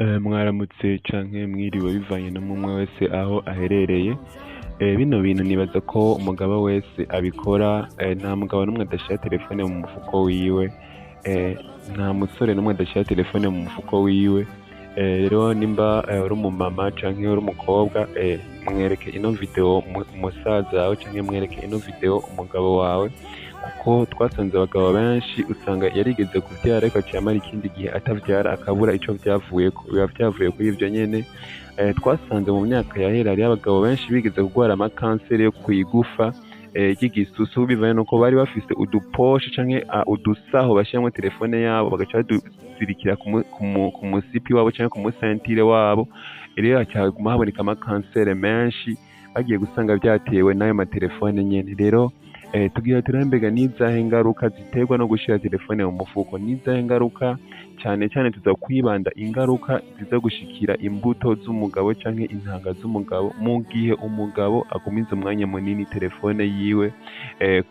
Mwaramutse canke mwiriwe bivanye n'umwe wese aho aherereye. Bino bintu nibaza ko umugabo wese abikora. Nta mugabo n'umwe adashira telefone mu mufuko wiwe, nta musore n'umwe adashira telefone mu mufuko wiwe. Rero nimba uri umumama canke uri umukobwa, mwereke ino video umusaza wawe canke mwereke ino video umugabo wawe, kuko twasanze abagabo benshi usanga yarigeze kuvyara ariko aciye amara ikindi gihe atavyara akabura ico vyavuyeko, biba vyavuye kuri ivyo nyene. Twasanze mu myaka yahera hariho abagabo benshi bigeze kugwara amakanseri yo kw'igufa ry'igisusu, bivanye nuko bari bafise uduposhe canke udusaho bashiramwo telefone yabo bagaca baduzirikira ku musipi wabo canke ku musentire wabo. Rero hacaguma haboneka amakanseri menshi bagiye gusanga vyatewe n'ayo matelefone nyene. Rero tugira turambega n'izahe ngaruka ziterwa no gushira telefone mu mufuko, n'izahe ngaruka cane cane tuza kwibanda ingaruka ziza gushikira imbuto z'umugabo canke intanga z'umugabo mu gihe umugabo agumiza umwanya munini telefone yiwe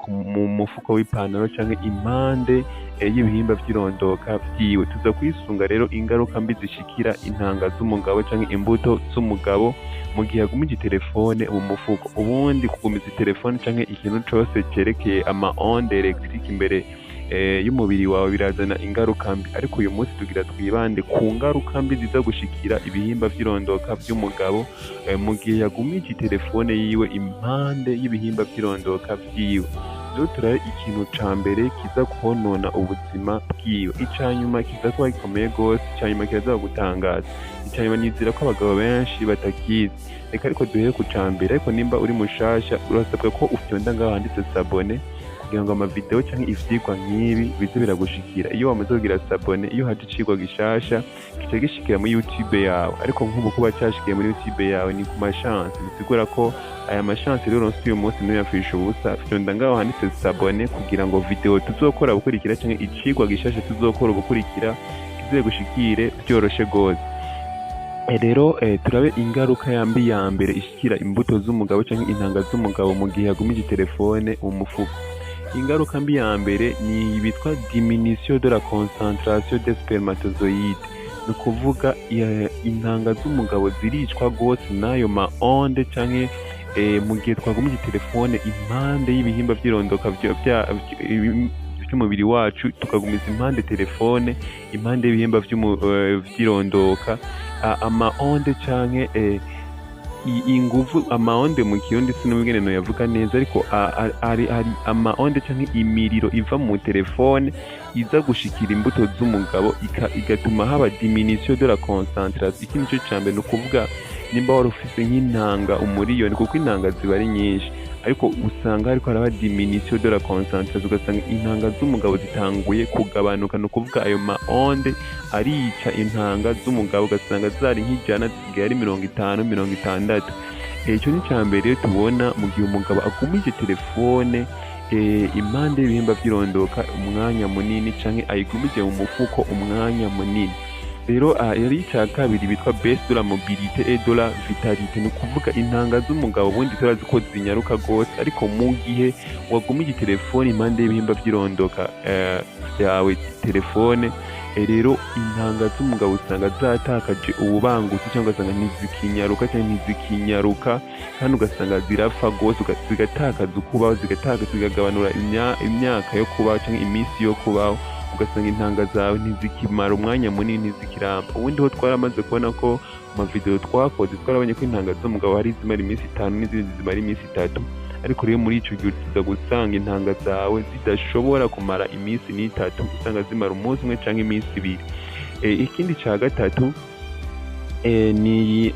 mu mufuko w'ipantaro canke impande y'ibihimba vy'irondoka vyiwe. Tuza kwisunga rero ingaruka mbi zishikira intanga z'umugabo canke imbuto z'umugabo mu gihe agumije telefone mu mufuko. Ubundi kugumiza telefone canke ikintu cose cerekeye ama onde electrique imbere y'umubiri wawe birazana ingaruka mbi, ariko uyu munsi tugira twibande ku ngaruka mbi ziza gushikira ibihimba vy'irondoka vy'umugabo mu gihe yagumije telefone yiwe impande y'ibihimba vy'irondoka vyiwe. Rero turabe ikintu ca mbere kiza kwonona ubuzima bwiwe, icanyuma kiza kuba gikomeye gose, icanyuma kiraza gutangaza, icanyuma nizera ko abagabo benshi batakizi. Reka ariko duhere ku ca mbere, ariko nimba uri mushasha urasabwa ko ufyonda ngaho handitse sabone kugira ngo amavideo canke ivyigwa nk'ibi bize biragushikira. Iyo wamaze kugira sabone, iyo haje icigwa gishasha kica gishikira muri YouTube yawe, ariko nk'ubu kuba cashikiye muri YouTube yawe ni ku machance, bisigura ko aya machance rero uronse uyu munsi ntuyapfisha ubusa. Fyonda ngaho handitse sabone kugira ngo video tuzokora gukurikira canke icigwa gishasha tuzokora gukurikira kize gushikire vyoroshe gose. Rero turabe ingaruka yambi ya mbere ishikira imbuto z'umugabo canke intanga z'umugabo mu gihe yagumije telefone mu mufuko. Ingaruka mbi ya mbere ni bitwa diminution de la concentration des spermatozoïdes, ni ukuvuga intanga z'umugabo ziricwa gose n'ayo ma onde canke mu gihe twagumije telefone impande y'ibihimba vy'irondoka vy'umubiri wacu, tukagumiza impande telefone impande y'ibihimba vy'irondoka, ama onde canke inguvu, amaonde mu kirundi sinubwene no yavuga neza, ariko ari ama onde canke imiriro iva mu telefone iza gushikira imbuto z'umugabo igatuma haba diminution de la concentration. Iki nico cambere, ni ukuvuga nimba wari ufise nk'intanga umuriyoni, kuko intanga ziba ari nyinshi, ariko usanga hariko haraba diminution de la concentration, ugasanga intanga z'umugabo zitanguye kugabanuka. Ni ukuvuga ayo ma onde arica intanga z'umugabo, ugasanga zari nk'ijana zisigaye ari 50, 60. Ico ni cambere rero tubona mu gihe umugabo agumije telefone impande y'ibihimba vy'irondoka umwanya munini canke ayigumije mu mufuko umwanya munini. Rero yari ica kabiri bitwa baisse de la mobilité et de la vitalité, ni ukuvuga intanga z'umugabo ubundi turazi ko zinyaruka gose, ariko mu gihe wagumije telefone impande y'ibihimba vy'irondoka vyawe telefone, rero intanga z'umugabo usanga zatakaje ububangutsi cyangwa ugasanga ntizikinyaruka canke ntizikinyaruka, kandi ugasanga zirapfa gose, zigatakaza ukubaho, zikagabanura imyaka yo kubaho canke imisi yo kubaho, ugasanga intanga zawe ntizikimara umwanya munini, ntizikiramba. Ubundi ho twaramaze kubona ko mu video twakoze twarabonye ko intanga z'umugabo hari izimara imisi 5 n'izindi zimara imisi 3, ariko rero muri ico gihe tuza gusanga intanga zawe zidashobora kumara imisi n'itatu, usanga zimara umunsi umwe canke imisi 2. Ikindi ca gatatu ni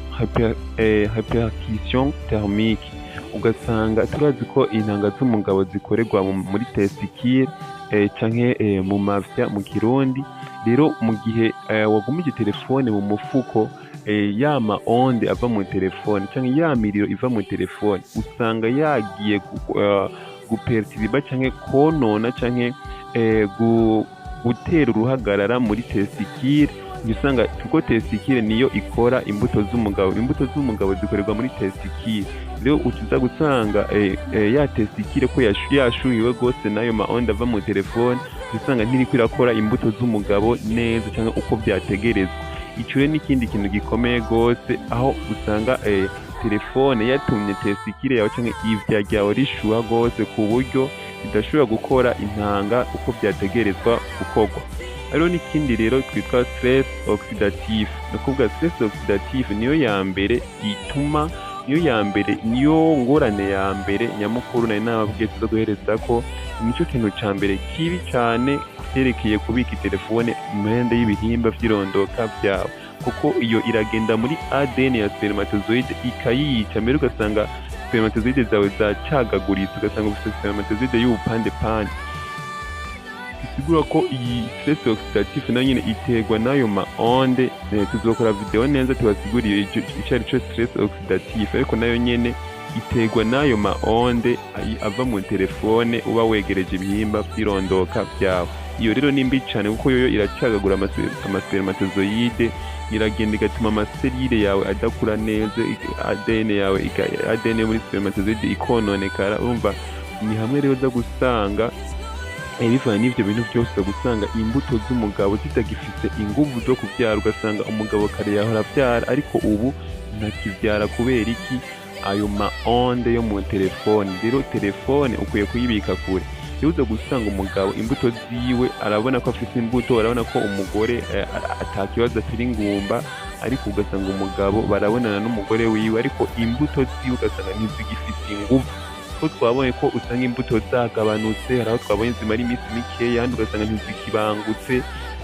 hypercussion thermique, ugasanga turazi ko intanga z'umugabo zikorerwa muri testicule canke mu mavya mu kirundi. Rero mu gihe wagumije telefone mu mufuko, ya ma onde ava mu telefone canke ya miriro iva mu telefone usanga yagiye guperturba canke konona canke gutera uruhagarara muri testicule. Usanga kuko testicule niyo ikora imbuto z'umugabo, imbuto z'umugabo zikorerwa muri testicule. Rero utuza gusanga ya testicule ko yashuhiwe gose nayo ma onde ava mu telefone, usanga ntiriko irakora imbuto z'umugabo neza canke uko vyategerezwa. ico rero n'ikindi kintu gikomeye gose aho usanga telefone yatumye testikire yawe canke ivya ryawe rishuha gose ku buryo bidashobora gukora intanga uko vyategerezwa gukorwa. Hariho n'ikindi rero twitwa stress oxidative, ni ukuvuga stress oxidative niyo ngorane ya mbere nyamukuru nari nababwiye tuza guherezako, nico kintu ca mbere kibi cane kuvyerekeye kubika itelefone impande y'ibihimba vy'irondoka vyawe, kuko iyo iragenda muri ADN ya spermatozoide ikayica, mbere ugasanga spermatozoide zawe zacagaguritse, ugasanga ufite spermatozoide y'ubupandepande. Bisigura ko iyi stress oxidative nayo nyene iterwa n'ayo ma onde. Tuzokora video neza tubasiguriye ico arico stress oxidative, ariko nayo nyene iterwa n'ayo ma onde ava mu telefone uba wegereje ibihimba vy'irondoka vyawe. Iyo rero ni mbi cane kuko yoyo iracagagura amaspermatozoide, iragenda igatuma amaserire yawe adakura neza, ADN yo muri spermatozoide ikononekara. Urumva ni hamwe rero uza gusanga bivanye n'ivyo bintu vyose, gusanga imbuto z'umugabo zitagifise inguvu zo kuvyara, ugasanga umugabo kare yahora avyara ariko ubu ntakivyara. kubera iki? Ayo ma onde yo mu telefone. Rero telefone ukwiye kuyibika kure. Rero uza gusanga umugabo imbuto ziwe arabona ko afise imbuto, arabona ko umugore atakibazo atari ingumba, ariko ugasanga umugabo barabonana n'umugore wiwe ariko imbuto ziwe ugasanga ntizigifise inguvu. Ko twabonye ko usanga imbuto zagabanutse, hari aho twabonye zimara iminsi mikeya, ahandi ugasanga ntizikibangutse,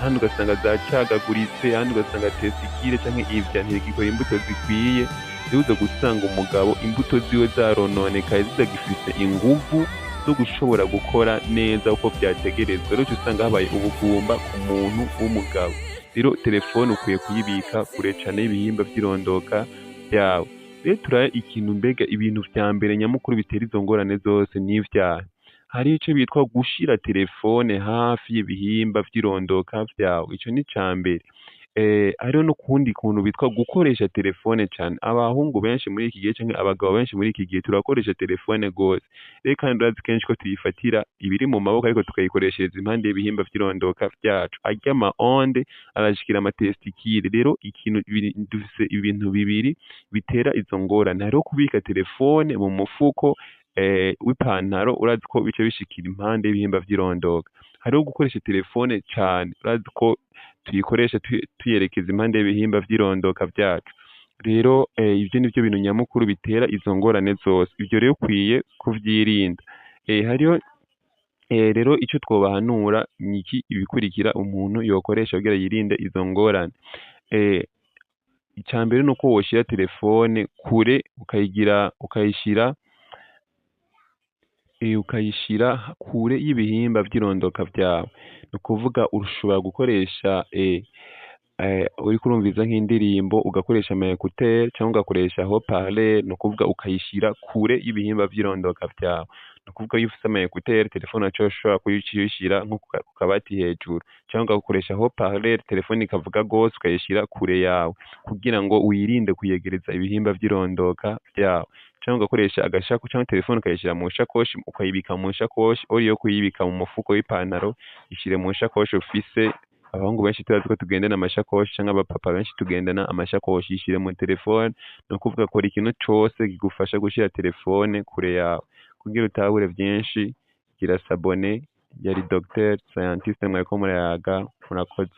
ahandi ugasanga zacagaguritse, ahandi ugasanga testikire canke ivya ntirigikora imbuto zikwiye. Rero uza gusanga umugabo imbuto ziwe zarononekaye, zitagifise inguvu zo gushobora gukora neza uko vyategerezwa. Rero usanga habaye ubugumba ku muntu w'umugabo. Rero telefone ukwiye kuyibika kure cane y'ibihimba vy'irondoka vyawe. Rero turaya ikintu, mbega ibintu vya mbere nyamukuru bitera izo ngorane zose n'ivyaha. Hari ico bitwa gushira telefone hafi y'ibihimba vy'irondoka vyawe, ico ni ca mbere. Hariho n'ukundi kuntu bitwa gukoresha telefone cane. Abahungu benshi muri iki gihe canke abagabo benshi muri iki gihe turakoresha telefone gose. Rero kandi urazi kenshi ko tuyifatira ibiri mu maboko ariko tukayikoreshereza impande y'ibihimba vy'irondoka vyacu. Arya ma onde arashikira amatestikire. Rero dufise ibintu bibiri bitera izo ngorane. Hariho kubika telefone mu mufuko w'ipantaro, urazi ko bica bishikira impande y'ibihimba vy'irondoka. Hariho gukoresha telefone cane, urazi ko tuyikoresha tuyerekeza impande y'ibihimba vy'irondoka vyacu. Rero ivyo nivyo bintu nyamukuru bitera izo ngorane zose. Ivyo rero ukwiye kuvyirinda. Hariho rero ico twobahanura niki ibikurikira umuntu yokoresha kugira yirinde izo ngorane. Ica mbere nuko woshira telefone kure, ukayishira kure y'ibihimba vy'irondoka vyawe. Ni ukuvuga ushobora gukoresha uriko urumviza nk'indirimbo ugakoresha ama écouteurs canke ugakoresha haut-parleur, ni ukuvuga ukayishira kure y'ibihimba vy'irondoka vyawe. Ni ukuvuga iyo ufise ama écouteurs telefone wacu ushobora kuyishira nko ku kabati hejuru, canke ugakoresha haut-parleur telefone ikavuga gose ukayishira kure yawe kugira ngo wirinde kuyegereza ibihimba vy'irondoka vyawe. Canke ugakoresha agashakoshi canke telefone ukayishira mu shakoshi, ukayibika mu shakoshi, yo kuyibika mu mufuko w'ipantaro, ishire mu shakoshi ufise. Abahungu benshi turazi ko tugendana amashakoshi canke abapapa benshi tugendana amashakoshi, ishire mu telefone. Ni ukuvuga kora ikintu cose kigufasha gushira telefone kure yawe. Kugira utahure vyinshi, gira sabone. Yari Dr Scientist mwariko murayaga, murakoze.